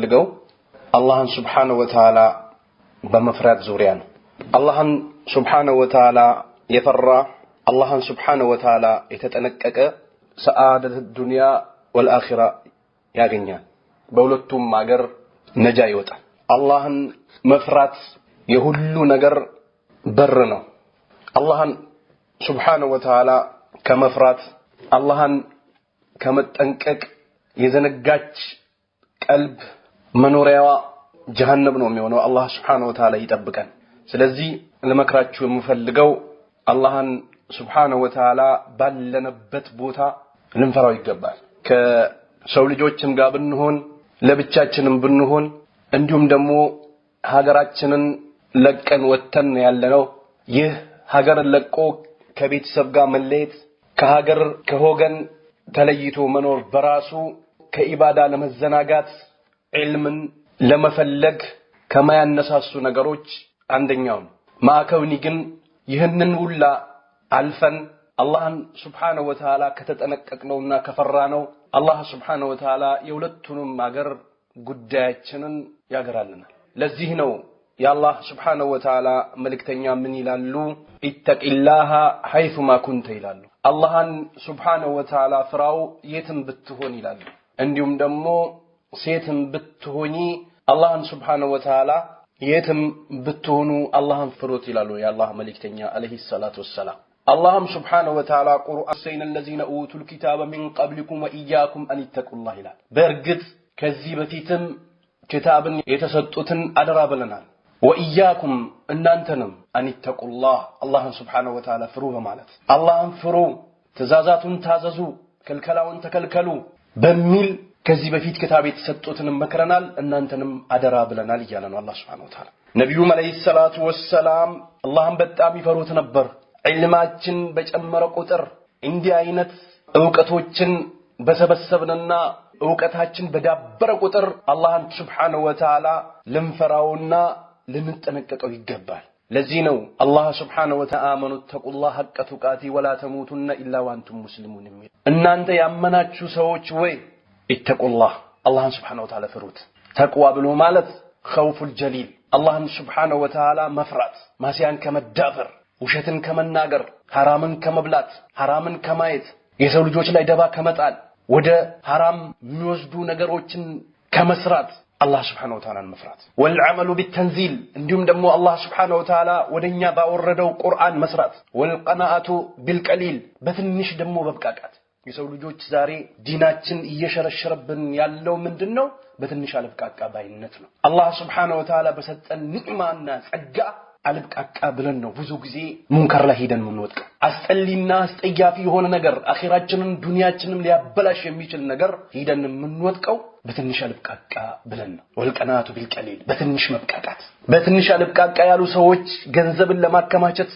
ልገው አላህን Subhanahu Wa Ta'ala በመፍራት ዙሪያ ነው። አላህን Subhanahu Wa Ta'ala የፈራ አላህን Subhanahu Wa Ta'ala የተጠነቀቀ ሰዓደት ዱንያ ወልአኺራ ያገኛል። በሁለቱም ሀገር ነጃ ይወጣል። አላህን መፍራት የሁሉ ነገር በር ነው። አላህን Subhanahu Wa Ta'ala ከመፍራት አላህን ከመጠንቀቅ የዘነጋች ቀልብ መኖሪያዋ ጀሃነም ነው የሚሆነው። አላህ Subhanahu Wa Ta'ala ይጠብቀን። ስለዚህ ለመክራችሁ የምፈልገው አላህን Subhanahu Wa Ta'ala ባለነበት ቦታ ልንፈራው ይገባል። ከሰው ልጆችም ጋር ብንሆን ለብቻችንም ብንሆን እንዲሁም ደግሞ ሀገራችንን ለቀን ወተን ያለነው ይህ ሀገርን ለቆ ከቤተሰብ ጋር መለየት ከሀገር ከሆገን ተለይቶ መኖር በራሱ ከኢባዳ ለመዘናጋት ዒልምን ለመፈለግ ከማያነሳሱ ነገሮች አንደኛው ነው። ማከውኒ ግን ይህንን ሁላ አልፈን አላህን Subhanahu Wa Ta'ala ከተጠነቀቅነውና ከፈራነው አላህ Subhanahu Wa Ta'ala የሁለቱንም ሀገር ጉዳያችንን ያገራልናል። ለዚህ ነው የአላህ Subhanahu Wa Ta'ala መልእክተኛ ምን ይላሉ? ኢተቂላህ ሐይቱማ ኩንተ ይላሉ። አላህን Subhanahu Wa Ta'ala ፍራው የትም ብትሆን ይላሉ። እንዲሁም ደግሞ ሴትም ብትሆኒ አላህን Subhanahu Wa Ta'ala የትም ብትሆኑ አላህን ፍሩት ይላሉ የአላህ መልእክተኛ አለይሂ ሰላቱ ወሰላም። አላህም Subhanahu Wa Ta'ala ቁርአን ሰይነ الذين اوتوا الكتاب من قبلكم واياكم ان اتقوا الله ይላል። በእርግጥ ከዚህ በፊትም ክታብን የተሰጡትን አደራ ብለናል። ወኢያኩም እናንተንም አንተቁላህ አላህን Subhanahu Wa Ta'ala ፍሩ በማለት አላህን ፍሩ ትእዛዛቱን ታዘዙ ከልከላውን ተከልከሉ በሚል ከዚህ በፊት ክታብ የተሰጡትን መከረናል እናንተንም አደራ ብለናል ይላል አላህ Subhanahu Wa Ta'ala። ነብዩ አለይሂ ሰላቱ ወሰላም አላህን በጣም ይፈሩት ነበር። ዒልማችን በጨመረ ቁጥር እንዲህ አይነት ዕውቀቶችን በሰበሰብንና ዕውቀታችን በዳበረ ቁጥር አላህን Subhanahu Wa Ta'ala ልንፈራውና ልንጠነቀቀው ይገባል። ለዚህ ነው አላህ Subhanahu Wa Ta'ala አመኑ ተቁላህ ሐቀ ቱቃቲ ወላ ተሙቱነ ኢላ ወአንቱም ሙስሊሙን የሚል እናንተ ያመናችሁ ሰዎች ወይ ኢተቁላህ አላህን Subhanahu Wa Ta'ala ፍሩት። ተቅዋ ብሎ ማለት ኸውፉል ጀሊል አላህን Subhanahu Wa Ta'ala መፍራት ማሲያን ከመዳፈር ውሸትን ከመናገር ሐራምን ከመብላት ሐራምን ከማየት የሰው ልጆች ላይ ደባ ከመጣል ወደ ሐራም የሚወስዱ ነገሮችን ከመስራት አላህ Subhanahu Wa Ta'ala መፍራት ወልዓመሉ ቢተንዚል እንዲሁም ደግሞ አላህ Subhanahu Wa Ta'ala ወደኛ ባወረደው ቁርአን መስራት ወልቀናአቱ ቢልቀሊል በትንሽ ደግሞ በብቃቃት የሰው ልጆች ዛሬ ዲናችን እየሸረሸረብን ያለው ምንድነው? በትንሽ አልብቃቃ ባይነት ነው። አላህ Subhanahu Wa Ta'ala በሰጠን ንዕማና ጸጋ አልብቃቃ ብለን ነው ብዙ ጊዜ ሙንከር ላይ ሄደን የምንወድቀው። አስጠሊና አስጠያፊ የሆነ ነገር አኺራችንን ዱንያችንን ሊያበላሽ የሚችል ነገር ሄደን የምንወድቀው በትንሽ አልብቃቃ ብለን ነው። ወልቀናቱ ቢልቀሊል በትንሽ መብቃቃት በትንሽ አልብቃቃ ያሉ ሰዎች ገንዘብን ለማከማቸት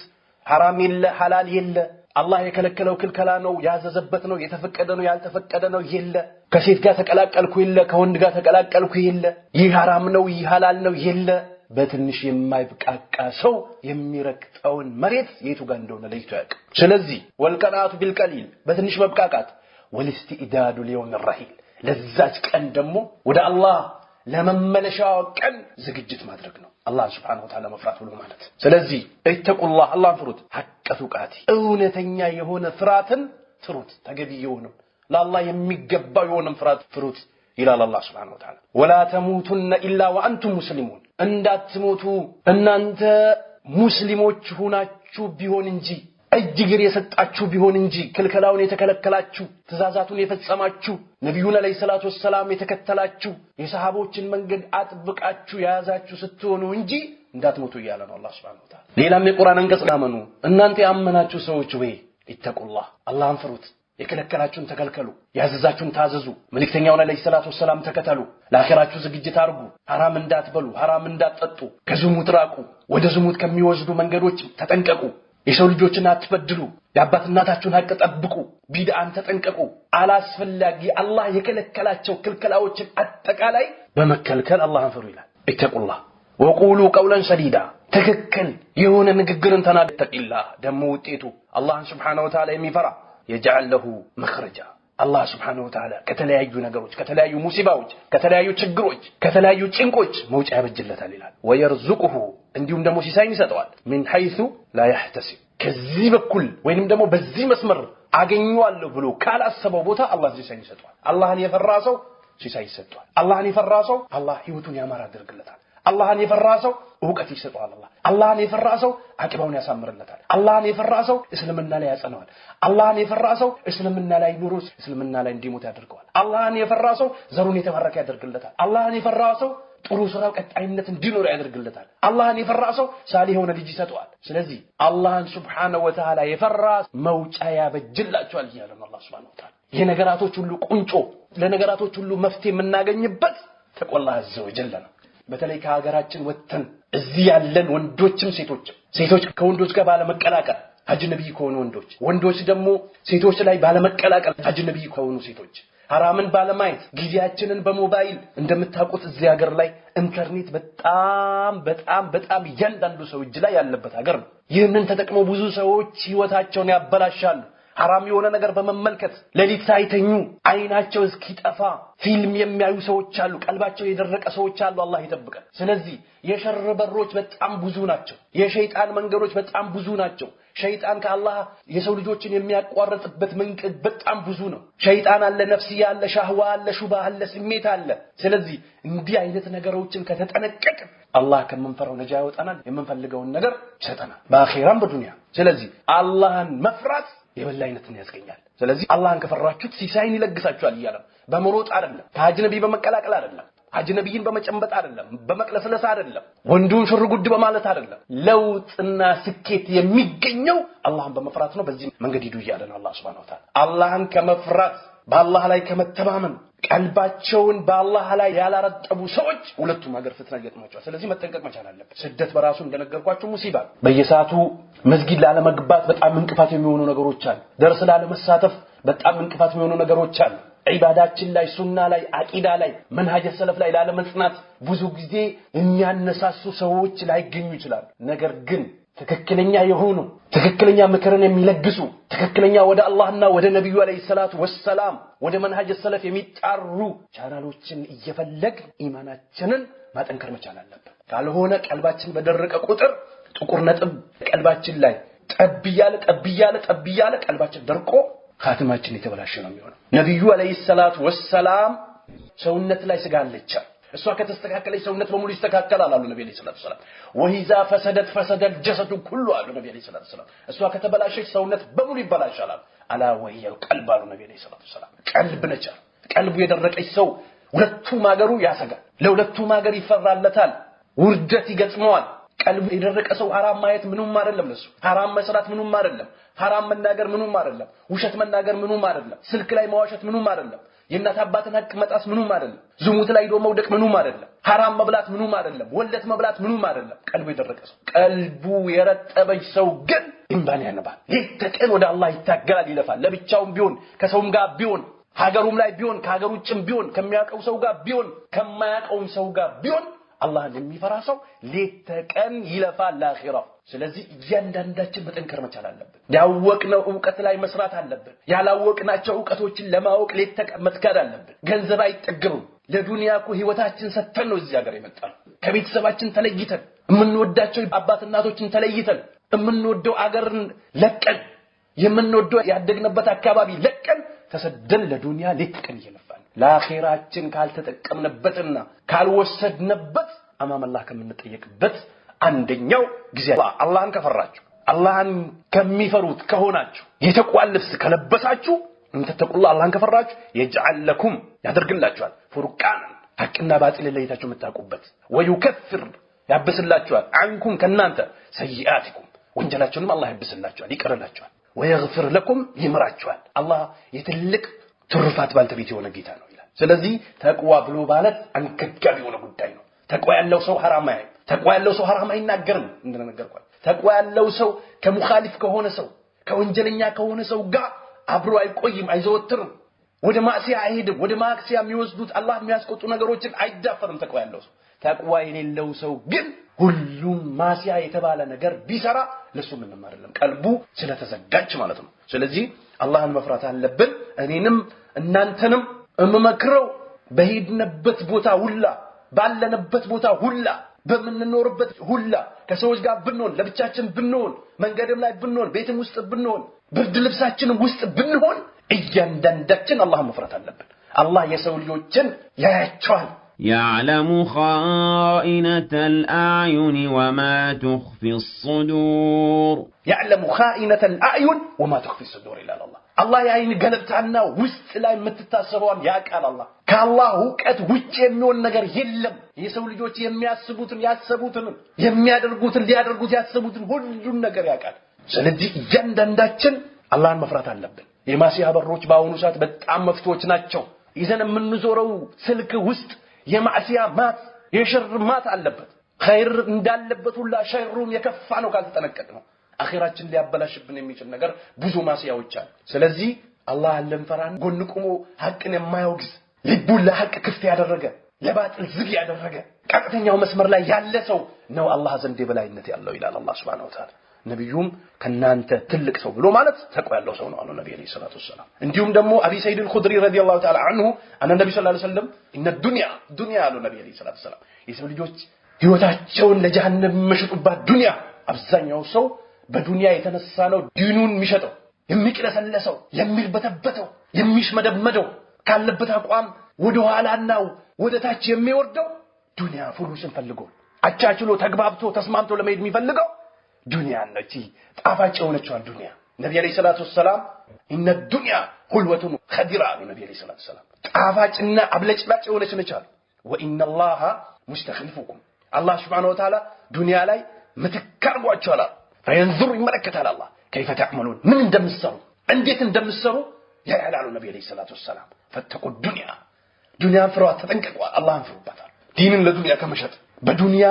ሐራም የለ ሐላል የለ አላህ የከለከለው ክልከላ ነው ያዘዘበት ነው የተፈቀደ ነው ያልተፈቀደ ነው የለ ከሴት ጋር ተቀላቀልኩ የለ ከወንድ ጋር ተቀላቀልኩ የለ ይህ ሐራም ነው ይህ ሐላል ነው የለ በትንሽ የማይብቃቃ ሰው የሚረክጠውን መሬት የቱ ጋር እንደሆነ ለይቶ ያውቅ። ስለዚህ ወልቀናቱ ቢልቀሊል በትንሽ መብቃቃት ወልስቲኢዳዱ ሊየውም الرحيل ለዛች ቀን ደግሞ ወደ አላህ ለመመለሻው ቀን ዝግጅት ማድረግ ነው አላህ Subhanahu Wa Ta'ala መፍራት ብሎ ማለት። ስለዚህ ኢተቁላህ አላህ ፍሩት ሐቀ ቱቃቲ እውነተኛ የሆነ ፍራትን ፍሩት ተገቢ የሆነ ለአላህ የሚገባው የሆነ ፍራት ፍሩት ይላል አላህ Subhanahu Wa Ta'ala። ወላ ተሙቱነ ኢላ ወአንቱም ሙስሊሙን እንዳትሞቱ እናንተ ሙስሊሞች ሆናችሁ ቢሆን እንጂ እጅግር የሰጣችሁ ቢሆን እንጂ ክልከላውን የተከለከላችሁ ትእዛዛቱን የፈጸማችሁ ነብዩን አለይሂ ሰላቱ ወሰላም የተከተላችሁ የሰሃቦችን መንገድ አጥብቃችሁ ያዛችሁ ስትሆኑ እንጂ እንዳትሞቱ ይላል አላህ Subhanahu Wa Ta'ala። ሌላም የቁርአን አንቀጽ አመኑ እናንተ ያመናችሁ ሰዎች ወይ ኢተቁላህ አላህን ፍሩት የከለከላችሁን ተከልከሉ ያዘዛችሁን ታዘዙ መልእክተኛውን አለይሂ ሰላቱ ወሰላም ተከተሉ ለአኺራችሁ ዝግጅት አድርጉ ሐራም እንዳትበሉ ሐራም እንዳትጠጡ ከዝሙት ራቁ ወደ ዝሙት ከሚወስዱ መንገዶች ተጠንቀቁ የሰው ልጆችን አትበድሉ የአባት እናታችሁን ሐቅ ጠብቁ ቢድአን ተጠንቀቁ አላስፈላጊ አላህ የከለከላቸው ክልከላዎችን አጠቃላይ በመከልከል አላህን ፍሩ ይላል። ኢተቁላህ ወቁሉ ቀውለን ሰዲዳ ትክክል የሆነ ንግግርን ተናገሩ። ተቂላህ ደግሞ ውጤቱ አላህን Subhanahu Wa Ta'ala የሚፈራ يجعل له مخرجا አላህ Subhanahu Wa Ta'ala ከተለያዩ ነገሮች ከተለያዩ ሙሲባዎች ከተለያዩ ችግሮች ከተለያዩ ጭንቆች መውጫ ያበጅለታል ይላል ወየርዙቁሁ እንዲሁም ደግሞ ሲሳይን ይሰጠዋል من حيث لا يحتسب ከዚህ በኩል ወይንም ደግሞ በዚህ መስመር አገኘዋለሁ ብሎ ካላሰበው ቦታ አላህ ሲሳይን ይሰጠዋል አላህን የፈራ ሰው ሲሳይ ይሰጠዋል አላህን የፈራ ሰው አላህ ህይወቱን ያማራ ያደርግለታል አላህን የፈራ ሰው ዕውቀት ይሰጠዋል አላህን የፈራ ሰው አቂባውን ያሳምርለታል አላህን የፈራ ሰው እስልምና ላይ ያጸናዋል አላህን የፈራ ሰው እስልምና ላይ ኑሮ እስልምና ላይ እንዲሞት ያደርገዋል አላህን የፈራ ሰው ዘሩን የተባረከ ያደርግለታል አላህን የፈራ ሰው ጥሩ ስራው ቀጣይነት እንዲኖር ያደርግለታል አላህን የፈራ ሰው ሳሊህ የሆነ ልጅ ይሰጠዋል ስለዚህ አላህን Subhanahu Wa Ta'ala የፈራ መውጫ ያበጅላቸዋል ይላል አላህ Subhanahu Wa Ta'ala የነገራቶች ሁሉ ቁንጮ ለነገራቶች ሁሉ መፍትሄ የምናገኝበት ተቆላህ ዘወጀል ነው በተለይ ከሀገራችን ወጥተን እዚህ ያለን ወንዶችም ሴቶች ከወንዶች ጋር ባለመቀላቀል አጅነቢ ከሆኑ ወንዶች ደግሞ ሴቶች ላይ ባለመቀላቀል አጅነቢ ከሆኑ ሴቶች ሐራምን ባለማየት ጊዜያችንን በሞባይል እንደምታውቁት እዚህ ሀገር ላይ ኢንተርኔት በጣም እያንዳንዱ ሰው እጅ ላይ ያለበት ሀገር ነው ይህንን ተጠቅመው ብዙ ሰዎች ህይወታቸውን ያበላሻሉ ሐራም የሆነ ነገር በመመልከት ለሊት ሳይተኙ አይናቸው እስኪጠፋ ፊልም የሚያዩ ሰዎች አሉ ቀልባቸው የደረቀ ሰዎች አሉ አላህ ይጠብቀን ስለዚህ የሸር በሮች በጣም ብዙ ናቸው የሸይጣን መንገዶች በጣም ብዙ ናቸው ሸይጣን ከአላህ የሰው ልጆችን የሚያቋርጥበት መንገድ በጣም ብዙ ነው ሸይጣን አለ ነፍስያ አለ ሻህዋ አለ ሹባህ አለ ስሜት አለ ስለዚህ እንዲህ አይነት ነገሮችን ከተጠነቀቅ አላህ ከመንፈረው ነጃ ያወጣናል የምንፈልገውን ነገር ይሰጠናል በአኺራም በዱንያ ስለዚህ አላህን መፍራት የበላይነትን ያስገኛል ስለዚህ አላህን ከፈራችሁት ሲሳይን ይለግሳችኋል ይላል በመሮጥ አይደለም ከአጅነቢ በመቀላቀል አይደለም አጅነቢን በመጨንበጥ አይደለም በመቅለስለስ አይደለም ወንዱን ሽርጉድ በማለት አይደለም ለውጥና ስኬት የሚገኘው አላህን በመፍራት ነው በዚህ መንገድ ሂዱ ይላል አላህ Subhanahu Wa Ta'ala አላህን ከመፍራት በአላህ ላይ ከመተማመን ቀልባቸውን በአላህ ላይ ያላረጠቡ ሰዎች ሁለቱም ሀገር ፍትና ይገጥማቸዋል ስለዚህ መጠንቀቅ መቻል አለበት ስደት በራሱ እንደነገርኳችሁ ሙሲባ በየሰዓቱ መስጊድ ላለመግባት በጣም እንቅፋት የሚሆኑ ነገሮች አሉ ደርስ ላለመሳተፍ በጣም እንቅፋት የሚሆኑ ነገሮች አሉ ዒባዳችን ላይ ሱና ላይ አቂዳ ላይ መንሃጅ ሰለፍ ላይ ላለመጽናት ብዙ ጊዜ የሚያነሳሱ ሰዎች ላይገኙ ይችላል ነገር ግን ትክክለኛ የሆኑ ትክክለኛ ምክርን የሚለግሱ ትክክለኛ ወደ አላህና ወደ ነብዩ አለይሂ ሰላቱ ወሰላም ወደ መንሃጅ ሰለፍ የሚጣሩ ቻናሎችን እየፈለግ ኢማናችንን ማጠንከር መቻል አለበት ካልሆነ ቀልባችን በደረቀ ቁጥር ጥቁር ነጥብ ቀልባችን ላይ ጠብያለ ቀልባችን ደርቆ ኻቲማችን የተበላሸ ነው የሚሆነው ነብዩ አለይሂ ሰላቱ ወሰላም ሰውነት ላይ ስጋ አለች እሷ ከተስተካከለች ሰውነት በሙሉ ይስተካከላል አሉ ነብዩ ሰለላሁ ዐለይሂ ወሰለም ወሂዛ ፈሰደል ጀሰዱ ኩሉ አሉ ነብዩ ሰለላሁ ዐለይሂ ወሰለም እሷ ከተበላሸች ሰውነት በሙሉ ይበላሻል አላ ወሂየል ቀልብ አሉ ነብዩ ሰለላሁ ዐለይሂ ወሰለም ቀልብ ነች ቀልቡ የደረቀች ሰው ሁለቱም ሀገሩ ያሰጋል ለሁለቱም ሀገር ይፈራለታል ውርደት ይገጽመዋል ቀልቡ የደረቀ ሰው ሐራም ማየት ምንም አይደለም ለሱ ሐራም መስራት ምንም አይደለም ሐራም መናገር ምንም አይደለም ውሸት መናገር ምንም አይደለም ስልክ ላይ ማዋሸት ምንም አይደለም የእናት አባትን ሐቅ መጣስ ምንም አይደለም ዝሙት ላይ ዶ መውደቅ ምንም አይደለም ሐራም መብላት ምንም አይደለም ወለት መብላት ምንም አይደለም ቀልቡ የደረቀ ሰው ቀልቡ የረጠበች ሰው ግን እንባን ያነባል ለተቀን ወደ አላህ ይታገላል ይለፋል ለብቻውም ቢሆን ከሰውም ጋር ቢሆን ሀገሩም ላይ ቢሆን ከሀገሩ ውጭም ቢሆን ከሚያቀው ሰው ጋር ቢሆን ከማያቀው ሰው ጋር ቢሆን አላህን የሚፈራ ሰው ለተቀን ይለፋል ለአኺራ ስለዚህ እያንዳንዳችን መጠንከር መቻል አለብን ያወቅነው ዕውቀት ላይ መስራት አለብን ያላወቅናቸው ዕውቀቶችን ለማወቅ ለተቀን መትጋት አለብን ገንዘብ አይጠግብም ለዱንያኩ ህይወታችን ሰተን ነው እዚህ ሀገር የመጣን ከቤተሰባችን ተለይተን የምንወዳቸው አባት እናቶችን ተለይተን የምንወደው አገርን ለቀን የምንወደው ያደግንበት አካባቢ ለቀን ተሰደን ለዱንያ ለተቀን ይለፋል ለአኺራችን ካልተጠቀምንበትና ካልወሰድንበት አማም አላህ ከምንጠየቅበት አንደኛው ጊዜ አላህን ከፈራችሁ አላህን ከሚፈሩት ከሆናችሁ የተቋል ልብስ ከለበሳችሁ እንተተቁላ አላህን ከፈራችሁ يجعل لكم ያደርግላችኋል ፍርቃን ሐቅና ባጢል ለይታችሁ የምታውቁበት ወይከፍር ያብስላችኋል አንኩም ከናንተ ሰይአቲኩም ወንጀላችሁንም አላህ ያብስላችኋል ይቀርላችኋል ويغفر لكم ይምራችኋል አላህ የትልቅ ትርፋት ባልተቤት የሆነ ጌታ ነው ይላል ስለዚህ ተቅዋ ብሎ ማለት አንከጋቢ የሆነ ጉዳይ ነው ተቅዋ ያለው ሰው ሐራም አይናገርም እንደነገርኳችሁ ተቅዋ ያለው ሰው ከሙኻሊፍ ከሆነ ሰው ከወንጀለኛ ከሆነ ሰው ጋር አብሮ አይቆይም አይዘወትርም ወደ ማዕሲያ አይሄድም ወደ ማዕሲያ የሚወስዱት አላህ የሚያስቆጡ ነገሮችን አይዳፈርም ተቅዋ ያለው ሰው ተቅዋ የሌለው ሰው ግን ሁሉም ማዕሲያ የተባለ ነገር ቢሰራ ለሱ ምንም አይደለም ቀልቡ ስለተዘጋች ማለት ነው ስለዚህ አላህን መፍራት አለብን እኔንም እናንተንም እመመክረው በሄድንበት ቦታ ሁላ ባለንበት ቦታ ሁላ በመንኖርበት ሁላ ከሰዎች ጋር ብንሆን ለብቻችን ብንሆን መንገድም ላይ ብንሆን ቤትም ውስጥ ብንሆን ብርድ ልብሳችንም ውስጥ ብንሆን እያንዳንዳችን አላህን መፍራት አለብን الله يسوي ልጆችን ያያቸዋል يعلم خائنة الأعين وما تخفي الصدور يعلم خائنة الأعين وما تخفي الصدور إلا الله الله يعين قلبتنا وسط لا متتاسرون ያቃል الله ከአላህ ዕውቀት ውጭ የሚሆን ነገር የለም የሰው ልጆች የሚያስቡትን ያሰቡትን የሚያደርጉትን ሊያደርጉት ያሰቡትን ሁሉን ነገር ያቃል ስለዚህ እያንዳንዳችን አላህን መፍራት አለብን የማሲያ በሮች ባሁኑ ሰዓት በጣም መፍቶች ናቸው ይዘን የምንዞረው ስልክ ውስጥ የማሲያ ማት የሸር ማት አለበት ኸይር እንዳለበት ሁላ ሸሩም የከፋ ነው ካልተጠነቀቅ ነው አኺራችን ሊያበላሽብን የሚችል ነገር ብዙ ማሲያዎች አሉ ስለዚህ አላህን ለምፈራን ጎን ቆሞ ሐቅን የማያወግዝ ልቡን ለሐቅ ክፍት ያደረገ ለባጥል ዝግ ያደረገ ቀጥተኛው መስመር ላይ ያለ ሰው ነው አላህ ዘንድ በላይነት ያለው ይላል አላህ Subhanahu Wa Ta'ala ነብዩም ከናንተ ትልቅ ሰው ብሎ ማለት ተቆ ያለው ሰው ነው አሉ ነብዩ ሰለላሁ ዐለይሂ ወሰለም እንዲሁም ደግሞ አቢ ሰይድ አልኹድሪ ረዲየላሁ ተዓላ አንሁ አነ ነብዩ ሰለላሁ ዐለይሂ ወሰለም እነ ዱንያ አሉ ነብዩ ሰለላሁ ዐለይሂ ወሰለም የሰው ልጆች ህይወታቸውን ለጀሃነም የሚሸጡባት ዱንያ አብዛኛው ሰው በዱንያ የተነሳ ነው ዲኑን የሚሸጠው የሚቅለሰለሰው የሚልበተበተው የሚሽመደመደው ካለበት አቋም ወደ ኋላና ወደ ታች የሚወርደው ዱንያ ፍሉስን ፈልጎ አቻችሎ ተግባብቶ ተስማምቶ ለመሄድ የሚፈልገው ዱንያ ነች ጣፋጭ የሆነችው ዱንያ ነብዩ አለይሂ ሰላቱ ሰላም እነ ዱንያ ሁልወቱን ኸዲራ አሉ ነብዩ አለይሂ ሰላቱ ሰላም ጣፋጭና አብለጭላጭ የሆነች ነች አሉ ወኢነላህ ሙስተኽሊፉኩም አላህ Subhanahu Wa Ta'ala ዱንያ ላይ ምትከርጓቸዋል ፈየንዙር ይመለከታል አላህ كيف تعملون ምን እንደምትሰሩ እንዴት እንደምትሰሩ ያያላሉ ነብዩ አለይሂ ሰላቱ ሰላም ፈተቁ ዱንያን ፍሯት ተጠንቀቁ አላህን ፍሩባታል ዲንን ለዱንያ ከመሸጥ በዱንያ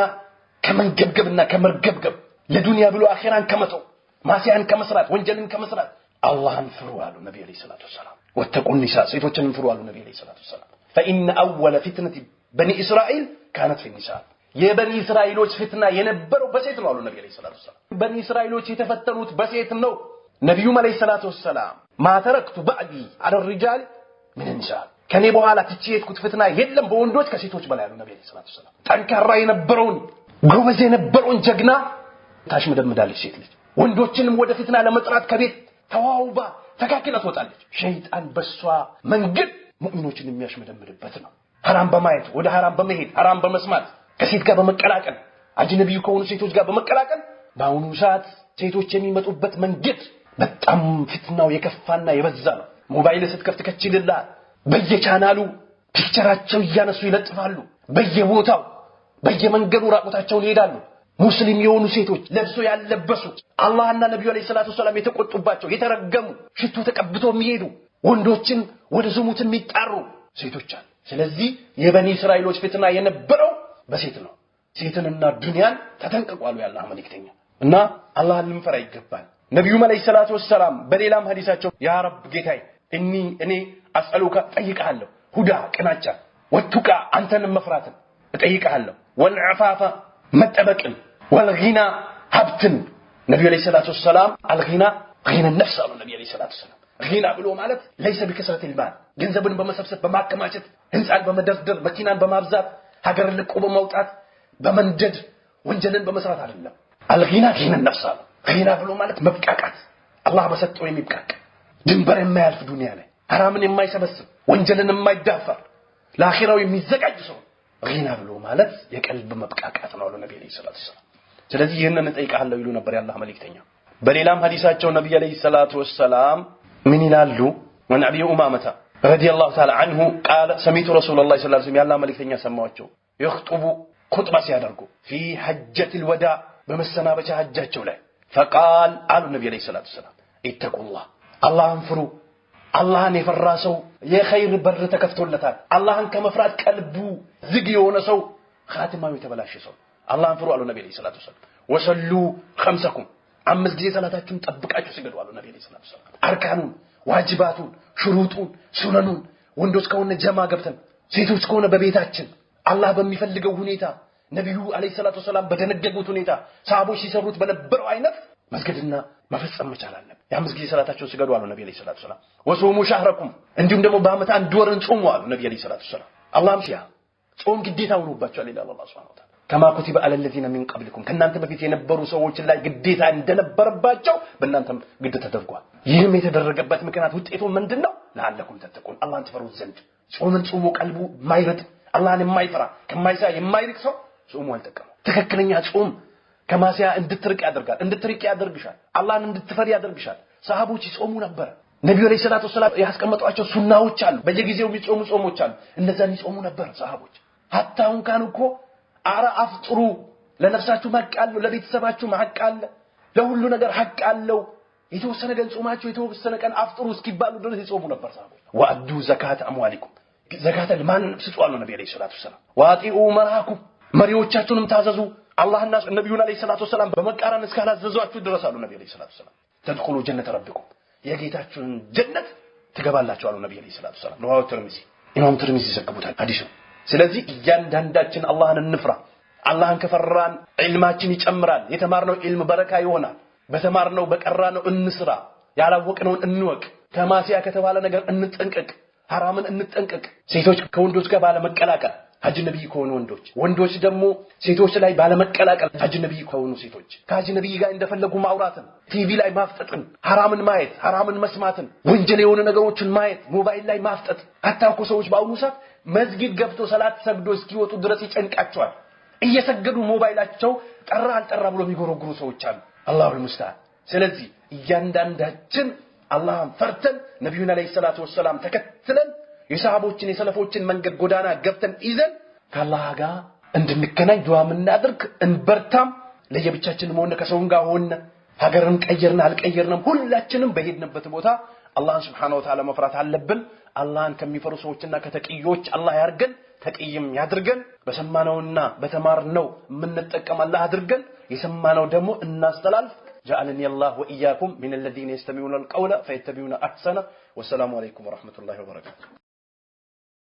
ከመንገብገብና ከመርገብገብ ለዱንያ ብሎ አኺራን ከመተው ማሲያን ከመስራት ወንጀልን ከመስራት አላህን ፍሩ አሉ ነብዩ አለይሂ ሰላቱ ሰላም ወተቁ النساء ሴቶችን ፍሩ አሉ ነብዩ አለይሂ ሰላቱ ሰላም فإن أول فتنة بني إسرائيل كانت في النساء የበኒ እስራኤሎች ፍትና የነበረው በሴት ነው አሉ ነብዩ አለይሂ ሰላቱ ሰላም በኒ እስራኤሎች የተፈተኑት በሴት ነው ነብዩ አለይሂ ሰላቱ ሰላም ما تركت بعدي على الرجال من النساء ከኔ በኋላ ትቼትኩት ፍትና የለም በወንዶች ከሴቶች በላይ አሉ ነብዩ አለይሂ ሰላቱ ሰላም ጠንካራ የነበረውን ጎበዝ የነበረውን ጀግና ታሽመደምዳለች ሴት ልጅ ወንዶችንም ወደ ፍትና ለመጥራት ከቤት ተዋውባ ተካክላ ትወጣለች ሸይጣን በሷ መንገድ ሙእሚኖችን የሚያሽመደምድበት ነው حرام በማየት ወደ حرام በመሄድ حرام በመስማት ከሴት ጋር በመቀላቀል አጅነቢዩ ከሆኑ ሴቶች ጋር በመቀላቀል ባሁኑ ሰዓት ሴቶች የሚመጡበት መንገድ በጣም ፍትናው የከፋና የበዛ ነው ሞባይል ስትከፍት ከችልላ በየቻናሉ ፒክቸራቸው ያነሱ ይለጥፋሉ በየቦታው በየመንገዱ ራቆታቸውን ይሄዳሉ ሙስሊም የሆኑ ሴቶች ለብሶ ያለበሱ አላህና ነብዩ አለይሂ ሰላቱ ሰላም የተቆጡባቸው የተረገሙ ሽቱ ተቀብተው የሚሄዱ ወንዶችን ወደ ዝሙት የሚጣሩ ሴቶች አሉ ስለዚህ የበኒ እስራኤሎች ፍትና የነበረው በሴት ነው ሴትንና ዱንያን ተጠንቀቁ ያላህ መልእክተኛ እና አላህን ልንፈራ ይገባል ነብዩ አለይሂ ሰላቱ ሰላም በሌላም ሐዲሳቸው ያ ረብ ጌታዬ እኔ አስአሉካ ጠይቃለሁ ሁዳ ቅናጫ ወቱቃ አንተን መፍራትን እጠይቃለሁ ወልዓፋፋ መጠበቅን ወልጊና ሀብትን ነብዩ አለይሂ ሰላቱ ሰላም አልጊና غنى النفس አሉ ነብዩ አለይሂ ሰላቱ ሰላም غنى ብሎ ማለት ليس بكثرة المال ገንዘብን በመሰብሰብ በማከማቸት ህንጻን በመደርደር መኪናን በማብዛት ሀገርን ለቆ በመውጣት በመንደድ ወንጀልን በመስራት አይደለም الغنى غنى النفس አሉ غنى ብሎ ማለት መብቃቃት አላህ በሰጠው የሚብቃቅ ድንበር የማያልፍ ዱንያ ላይ حرامን የማይሰበስብ ወንጀልን የማይዳፈር ለአኺራው የሚዘጋጅ ሰው غنى ብሎ ማለት የቀልብ መብቃቃት ነው አሉ ነብዩ አለይሂ ሰላቱ ሰላም ስለዚህ ይሄንን ጠይቃለሁ ይሉ ነበር ያላህ መልእክተኛ በሌላም ሐዲሳቸው ነብዩ አለይሂ ሰላቱ ሰላም ምን ይላሉ ወንአቢ ኡማመታ ረዲየላሁ ተዓላ አንሁ قال سمعت رسول الله صلى الله عليه وسلم ያላህ መልእክተኛ ሰማዋቸው ይخطቡ ኹጥባ ሲያደርጉ في حجة الوداع በመሰናበቻ ሐጃቸው ላይ فقال አሉ ነብዩ አለይሂ ሰላቱ ሰላም اتقوا الله አላህን ፍሩ አላህን የፈራ ሰው የኸይር በር ተከፍቶለታል አላህን ከመፍራት ቀልቡ ዝግ የሆነ ሰው ኻቲማው የተበላሸ ሰው አላህን ፍሩ አሉ ነብዩ አለይሂ ሰላቱ ሰላም ወሰሉ خمسكم አምስት ጊዜ ሰላታችሁን ጠብቃችሁ ስገዱ አሉ ነብዩ አለይሂ ሰላቱ ሰላም አርካኑን ዋጅባቱን ሽሩጡን ሱነኑን ወንዶች ከሆነ ጀማ ገብተን ሴቶች ከሆነ በቤታችን አላህ በሚፈልገው ሁኔታ ነብዩ አለይሂ ሰላቱ ሰላም በደነገጉት ሁኔታ ሰሃቦች ሲሰሩት በነበረው አይነት መስገድና መፈጸም መቻል አለብን። የአምስት ጊዜ ሰላታቸውን ስገዱ አሉ ነብዩ ሰለላሁ ዐለይሂ ወሰለም። ወሱሙ ሸህረኩም እንዲሁም ደግሞ በአመት አንድ ወርን ጾሙ አሉ ነብዩ ሰለላሁ ዐለይሂ ወሰለም። አላህም ሲያ ጾም ግዴታ ሆኖባቸዋል ይላል አላህ ሱብሓነሁ ወተዓላ። ከማ ኩቲበ አለ الذين من قبلكم ከናንተ በፊት የነበሩ ሰዎች ላይ ግዴታ እንደነበረባቸው በእናንተም ግድ ተደርጓል። ይህም የተደረገበት ምክንያት ውጤቱ ምንድነው? ለአለኩም ተተቁን አላህን ትፈሩት ዘንድ። ጾምን ጾሙ ቀልቡ ማይረጥ አላህን የማይፈራ ከማይሳ የማይርቅ ሰው ጾሙ አልጠቀመው። ትክክለኛ ጾም ከማሲያ እንድትርቅ ያደርግሻል። አላህን እንድትፈሪ ያደርግሻል። ሰሃቦች ይጾሙ ነበር። ነብዩ አለይሂ ሰላቱ ወሰለም ያስቀመጧቸው ሱናዎች አሉ። በየጊዜው የሚጾሙ ጾሞች አሉ። እነዛን ይጾሙ ነበር ሰሃቦች። ሐታውን ካን እኮ አራ አፍጥሩ ለነፍሳችሁ ሐቅ አለው፣ ለቤተሰባችሁ ሐቅ አለ፣ ለሁሉ ነገር ሐቅ አለው። የተወሰነ ቀን ጾማችሁ የተወሰነ ቀን አፍጥሩ እስኪባሉ ድረስ ይጾሙ ነበር ሰሃቦች። ወአዱ ዘካተ አምዋሊኩም ዘካተ ለማን ስጧሉ ነብዩ አለይሂ ሰላቱ ወሰለም። ወአጢኡ መራኩም መሪዎቻችሁንም ታዘዙ። አላህና ነብዩና አለይሂ ሰላቱ ወሰለም በመቃረን እስካላዘዟችሁ ድረስ አሉ ነብዩ አለይሂ ሰላቱ ወሰለም። ተድኹሉ ጀነተ ረቢኩም የጌታችሁን ጀነት ትገባላችሁ አሉ ነብዩ አለይሂ ሰላቱ ወሰለም። ረዋሁ ትርሚዚ ኢማም ትርሚዚ ዘግቡታል ሐዲሱ። ስለዚህ እያንዳንዳችን አላህን እንፍራ። አላህን ከፈራን ዒልማችን ይጨምራል። የተማርነው ዒልም በረካ ይሆናል። በተማርነው በቀራነው እንስራ። ያላወቅነውን እንወቅ። ከማሲያ ከተባለ ነገር እንጠንቀቅ። ሐራምን እንጠንቀቅ። ሴቶች ከወንዶች ጋር ባለመቀላቀል አጅነቢ ከሆኑ ወንዶች ደግሞ ሴቶች ላይ ባለመቀላቀል አጅነቢ ከሆኑ ሴቶች ከአጅነቢ ጋር እንደፈለጉ ማውራትን፣ ቲቪ ላይ ማፍጠጥን፣ ሐራምን ማየት፣ ሐራምን መስማትን፣ ወንጀል የሆኑ ነገሮችን ማየት፣ ሞባይል ላይ ማፍጠጥ። አታውቁ ሰዎች በአሁኑ ሰዓት መስጊድ ገብቶ ሰላት ሰግዶ እስኪወጡ ድረስ ይጨንቃቸዋል። እየሰገዱ ሞባይላቸው ጠራ አልጠራ ብሎ የሚጎረጉሩ ሰዎች አሉ። አላሁ ሙስተዓን። ስለዚህ እያንዳንዳችን አላህን ፈርተን ነብዩና አለይሂ ሰላቱ ወሰለም ተከትለን የሰሃቦችን የሰለፎችን መንገድ ጎዳና ገብተን ይዘን ከአላህ ጋር እንድንገናኝ ዱዓ እናድርግ። እንበርታም። ለየብቻችን ሆነ ከሰውን ጋር ሆነ ሀገርን ቀየርና አልቀየርንም ሁላችንም በሄድንበት ቦታ አላህን Subhanahu Wa Ta'ala መፍራት አለብን። አላህን ከሚፈሩ ሰዎችና ከተቂዮች አላህ ያርገን፣ ተቂይም ያድርገን። በሰማነውና በተማርነው የምንጠቀም አላህ አድርገን። የሰማነው ደግሞ እናስተላልፍ። جعلني الله وإياكم من الذين يستمعون القول فيتبعون أحسنه والسلام عليكم ورحمة الله وبركاته.